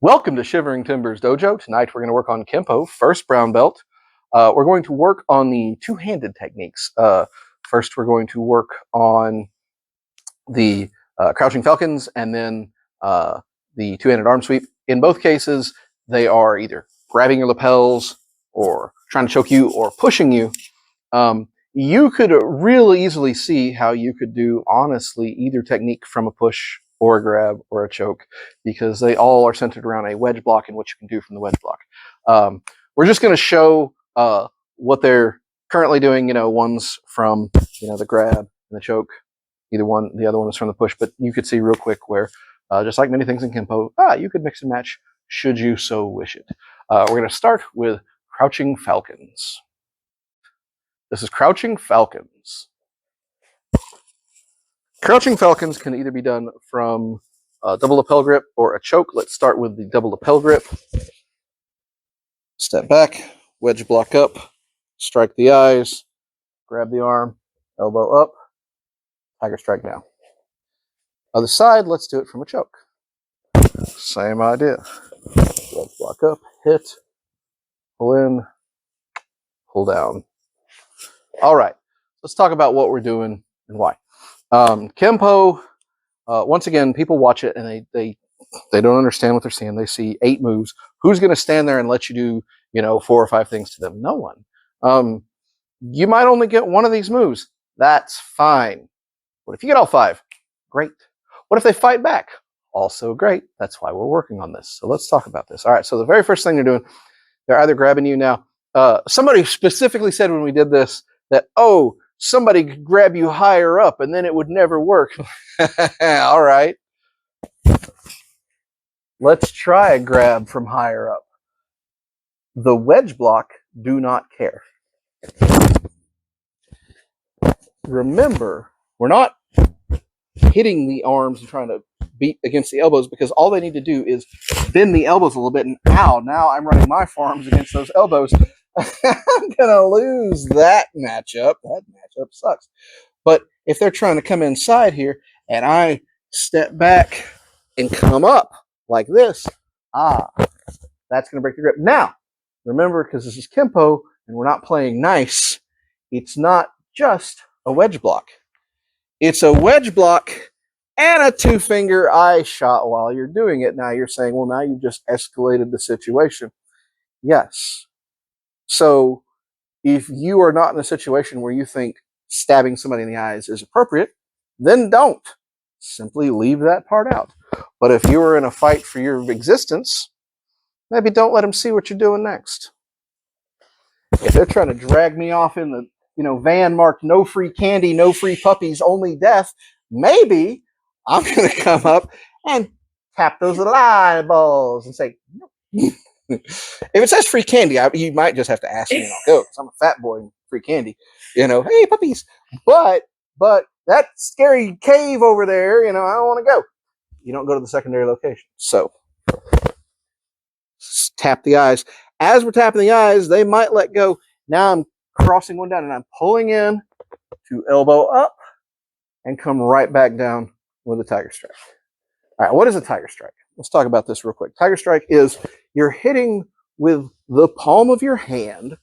Welcome to Shivering Timbers Dojo. Tonight we're going to work on Kenpo1st Brown Belt. We're going to work on the two-handed techniques. First we're going to work on the crouching falcons and then the two-handed arm sweep. In both cases, they are either grabbing your lapels or trying to choke you or pushing you. You could really easily see how you could do, honestly, either technique from a push or a grab or a choke, because they all are centered around a wedge block and what you can do from the wedge block. We're just going to show what they're currently doing. One's from the grab and the choke. Either one, the other one is from the push. But you could see real quick where, just like many things in Kenpo, you could mix and match should you so wish it. We're going to start with crouching falcons. This is crouching falcons. Crouching falcons can either be done from a double lapel grip or a choke. Let's start with the double lapel grip. Step back, wedge block up, strike the eyes, grab the arm, elbow up, tiger strike down. Other side, let's do it from a choke. Same idea. Wedge block up, hit, pull in, pull down. All right, let's talk about what we're doing and why. Kenpo, once again, people watch it and they don't understand what they're seeing. They see 8 moves. Who's going to stand there and let you do 4 or 5 things to them? No one. You might only get one of these moves. That's fine. What if you get all 5? Great. What if they fight back? Also great. That's why we're working on this. So let's talk about this. All right. So the very first thing they're doing, they're either grabbing you now. Somebody specifically said when we did this that, oh, somebody could grab you higher up and then it would never work. All right. Let's try a grab from higher up. The wedge block do not care. Remember, we're not hitting the arms and trying to beat against the elbows, because all they need to do is bend the elbows a little bit, and ow, now I'm running my forearms against those elbows. I'm going to lose that matchup. That matchup sucks. But if they're trying to come inside here and I step back and come up like this, that's going to break the grip. Now, remember, because this is Kenpo and we're not playing nice, it's not just a wedge block. It's a wedge block and a 2-finger eye shot while you're doing it. Now you're saying, well, now you just escalated the situation. Yes. So if you are not in a situation where you think stabbing somebody in the eyes is appropriate, then don't. Simply leave that part out. But if you are in a fight for your existence, maybe don't let them see what you're doing next. If they're trying to drag me off in the van marked no free candy, no free puppies, only death, maybe I'm going to come up and tap those little eyeballs and say, no. If it says free candy, you might just have to ask me and I'll go, because I'm a fat boy and free candy. Hey, puppies. But that scary cave over there, I don't want to go. You don't go to the secondary location. So tap the eyes. As we're tapping the eyes, they might let go. Now I'm crossing one down and I'm pulling in to elbow up and come right back down with a tiger strike. All right, what is a tiger strike? Let's talk about this real quick. Tiger strike is you're hitting with the palm of your hand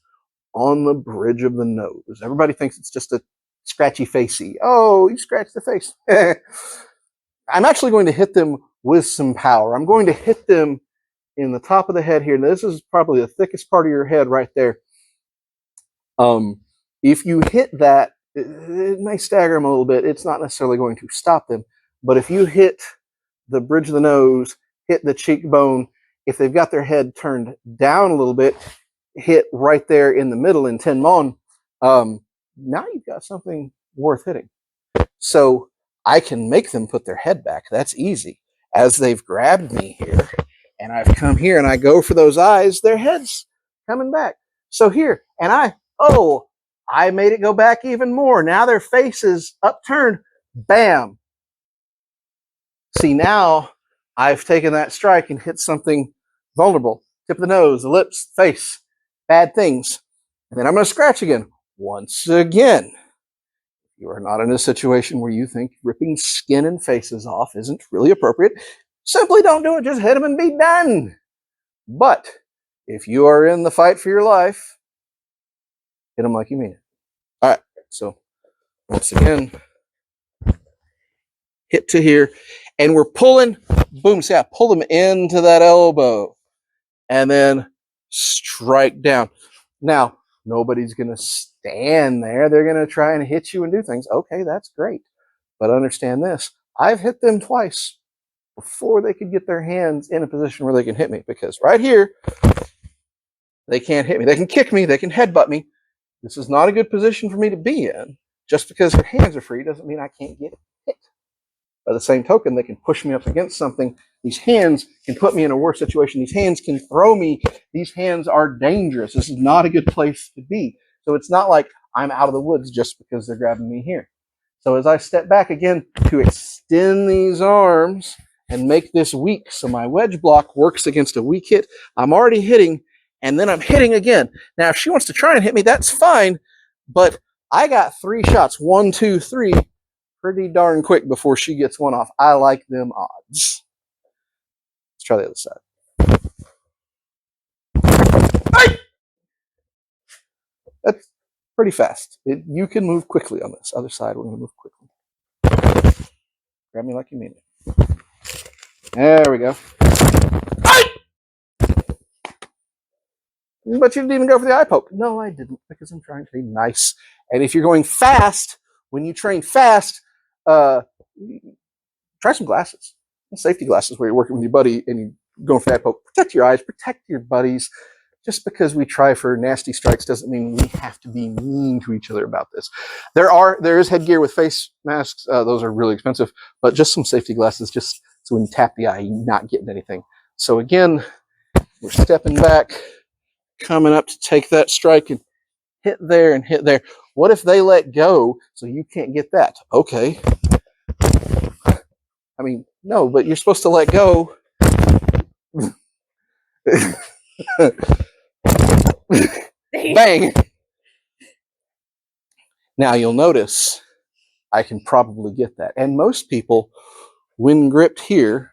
on the bridge of the nose. Everybody thinks it's just a scratchy facey. Oh, you scratched the face. I'm actually going to hit them with some power. I'm going to hit them in the top of the head here. Now, this is probably the thickest part of your head right there. If you hit that, it may stagger them a little bit. It's not necessarily going to stop them. But if you hit the bridge of the nose, hit the cheekbone, if they've got their head turned down a little bit, hit right there in the middle in Tenmon, now you've got something worth hitting. So I can make them put their head back. That's easy. As they've grabbed me here, and I've come here and I go for those eyes, their head's coming back. So here, and I made it go back even more. Now their face is upturned. Bam. See, now I've taken that strike and hit something vulnerable. Tip of the nose, the lips, face, bad things. And then I'm going to scratch again. Once again, you are not in a situation where you think ripping skin and faces off isn't really appropriate. Simply don't do it. Just hit them and be done. But if you are in the fight for your life, hit them like you mean it. All right. So once again, hit to here, and we're pulling. Boom. See, I pull them into that elbow, and then strike down. Now, nobody's going to stand there. They're going to try and hit you and do things. Okay, that's great. But understand this. I've hit them twice before they could get their hands in a position where they can hit me, because right here, they can't hit me. They can kick me. They can headbutt me. This is not a good position for me to be in. Just because their hands are free doesn't mean I can't get hit. By the same token, they can push me up against something. These hands can put me in a worse situation. These hands can throw me. These hands are dangerous. This is not a good place to be. So it's not like I'm out of the woods just because they're grabbing me here. So as I step back again to extend these arms and make this weak, so my wedge block works against a weak hit, I'm already hitting, and then I'm hitting again. Now, if she wants to try and hit me, that's fine, but I got 3 shots, 1, 2, 3, pretty darn quick before she gets one off. I like them odds. Let's try the other side. Hey! That's pretty fast. You can move quickly on this. Other side, we're going to move quickly. Grab me like you mean it. There we go. Hey! But you didn't even go for the eye poke. No, I didn't, because I'm trying to be nice. And if you're going fast, when you train fast, try some glasses. Safety glasses where you're working with your buddy and you're going for that poke. Protect your eyes, protect your buddies. Just because we try for nasty strikes doesn't mean we have to be mean to each other about this. There is headgear with face masks. Those are really expensive, but just some safety glasses, just so when you tap the eye, you're not getting anything. So again, we're stepping back, coming up to take that strike and hit there and hit there. What if they let go so you can't get that? Okay. I mean, no, but you're supposed to let go. Bang. Now you'll notice I can probably get that. And most people, when gripped here,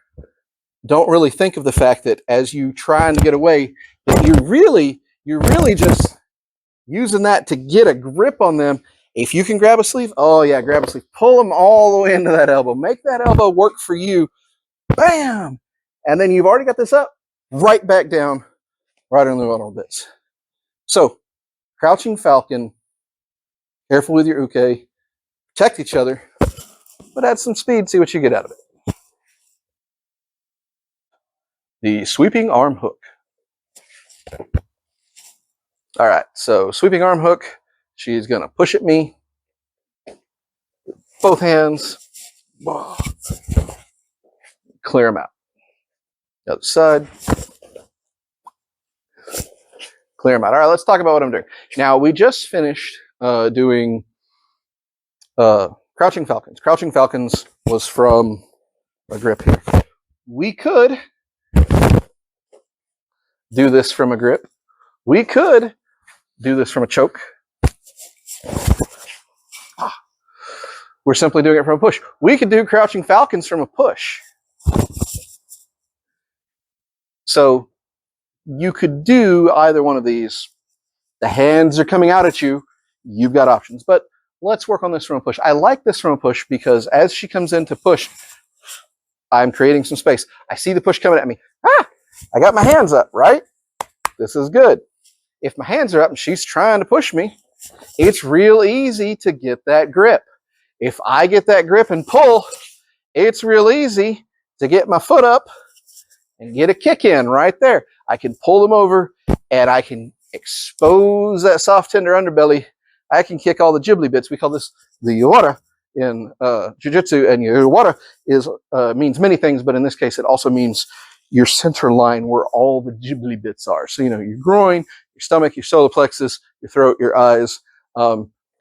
don't really think of the fact that as you try and get away, that you're really just using that to get a grip on them. If you can grab a sleeve, oh yeah, grab a sleeve. Pull them all the way into that elbow. Make that elbow work for you. Bam! And then you've already got this up, right back down, right on the little bits. So, crouching falcon, careful with your uke, protect each other, but add some speed, see what you get out of it. The sweeping arm hook. All right, so sweeping arm hook, she's gonna push at me, both hands, clear them out. The other side, clear them out. All right, let's talk about what I'm doing. Now, we just finished doing crouching falcons. Crouching falcons was from a grip here. We could do this from a grip. We could do this from a choke. We're simply doing it from a push. We could do crouching falcons from a push. So you could do either one of these. The hands are coming out at you. You've got options. But let's work on this from a push. I like this from a push because as she comes in to push, I'm creating some space. I see the push coming at me. I got my hands up, right? This is good. If my hands are up and she's trying to push me, it's real easy to get that grip. If I get that grip and pull, it's real easy to get my foot up and get a kick in right there. I can pull them over and I can expose that soft, tender underbelly. I can kick all the ghibli bits. We call this the yawara in jiu-jitsu, and yawara means many things, but in this case, it also means your center line where all the ghibli bits are. So, your groin, your stomach, your solar plexus, your throat, your eyes.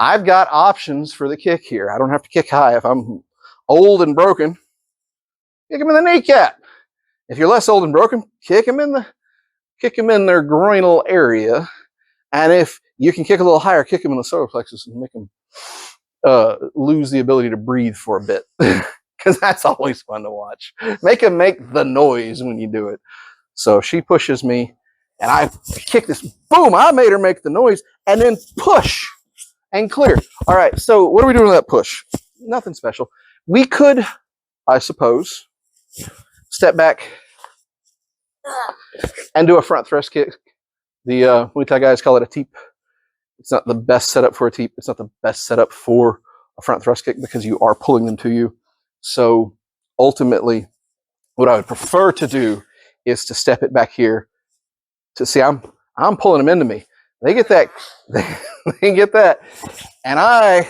I've got options for the kick here. I don't have to kick high. If I'm old and broken, kick them in the kneecap. If you're less old and broken, kick them in their groinal area. And if you can kick a little higher, kick them in the solar plexus and make them lose the ability to breathe for a bit. because that's always fun to watch. Make him make the noise when you do it. So she pushes me, and I kick this. Boom! I made her make the noise, and then push and clear. All right, so what are we doing with that push? Nothing special. We could, I suppose, step back and do a front thrust kick. The Muay Thai guys call it a teep. It's not the best setup for a teep. It's not the best setup for a front thrust kick because you are pulling them to you. So ultimately, what I would prefer to do is to step it back here to see I'm pulling them into me. They get that, they get that, and I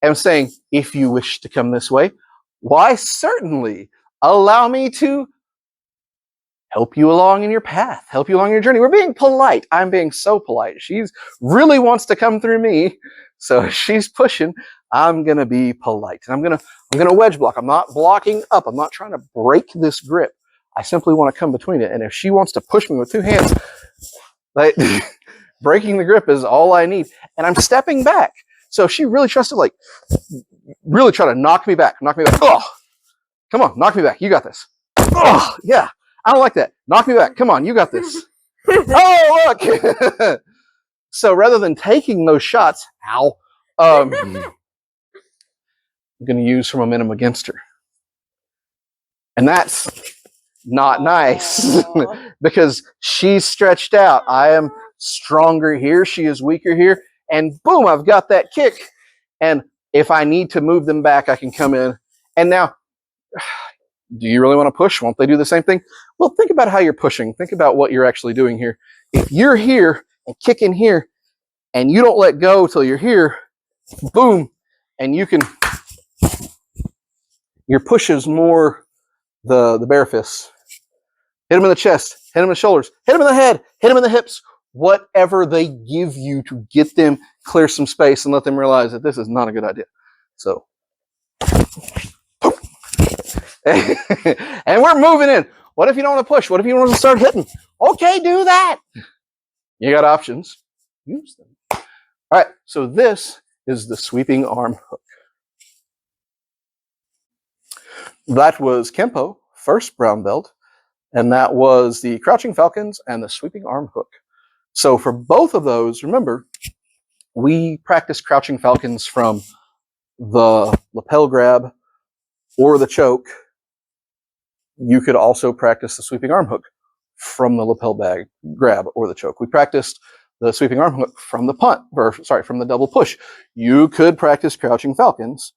am saying, if you wish to come this way, why certainly allow me to help you along in your path, help you along your journey. We're being polite. I'm being so polite. She's really wants to come through me, so she's pushing. I'm gonna be polite, and I'm gonna wedge block. I'm not blocking up. I'm not trying to break this grip. I simply want to come between it. And if she wants to push me with two hands, like breaking the grip is all I need. And I'm stepping back. So she really tries to really try to knock me back. Oh, come on, knock me back. You got this. Oh, yeah. I don't like that. Knock me back. Come on, you got this. Oh, look. So rather than taking those shots, I'm going to use her momentum against her. And that's not nice because she's stretched out. I am stronger here. She is weaker here. And boom, I've got that kick. And if I need to move them back, I can come in. And now, do you really want to push? Won't they do the same thing? Well, think about how you're pushing. Think about what you're actually doing here. If you're here and kicking here and you don't let go till you're here, boom, and you can, your push is more the bare fists. Hit them in the chest, hit them in the shoulders, hit them in the head, hit them in the hips, whatever they give you to get them clear some space and let them realize that this is not a good idea. So, and we're moving in. What if you don't want to push? What if you want to start hitting? Okay, do that. You got options. Use them. All right, so this is the sweeping arm hook. That was Kenpo1st Brown Belt, and that was the Crouching Falcons and the sweeping arm hook. So for both of those, remember, we practice Crouching Falcons from the lapel grab or the choke. You could also practice the sweeping arm hook from the lapel bag grab or the choke. We practiced the sweeping arm hook from the from the double push. You could practice Crouching Falcons,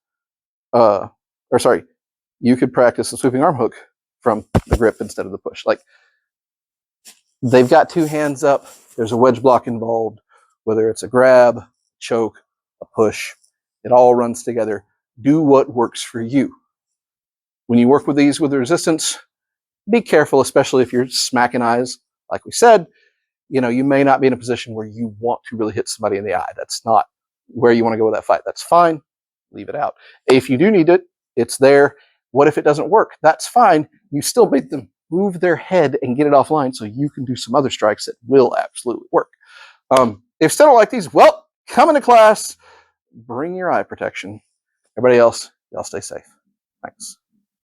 you could practice the sweeping arm hook from the grip instead of the push. Like, they've got two hands up. There's a wedge block involved, whether it's a grab, choke, a push. It all runs together. Do what works for you. When you work with these with the resistance, be careful, especially if you're smacking eyes. Like we said, you may not be in a position where you want to really hit somebody in the eye. That's not where you want to go with that fight. That's fine. Leave it out. If you do need it, it's there. What if it doesn't work? That's fine. You still make them move their head and get it offline so you can do some other strikes that will absolutely work. If you still don't like these, well, come into class. Bring your eye protection. Everybody else, y'all stay safe. Thanks.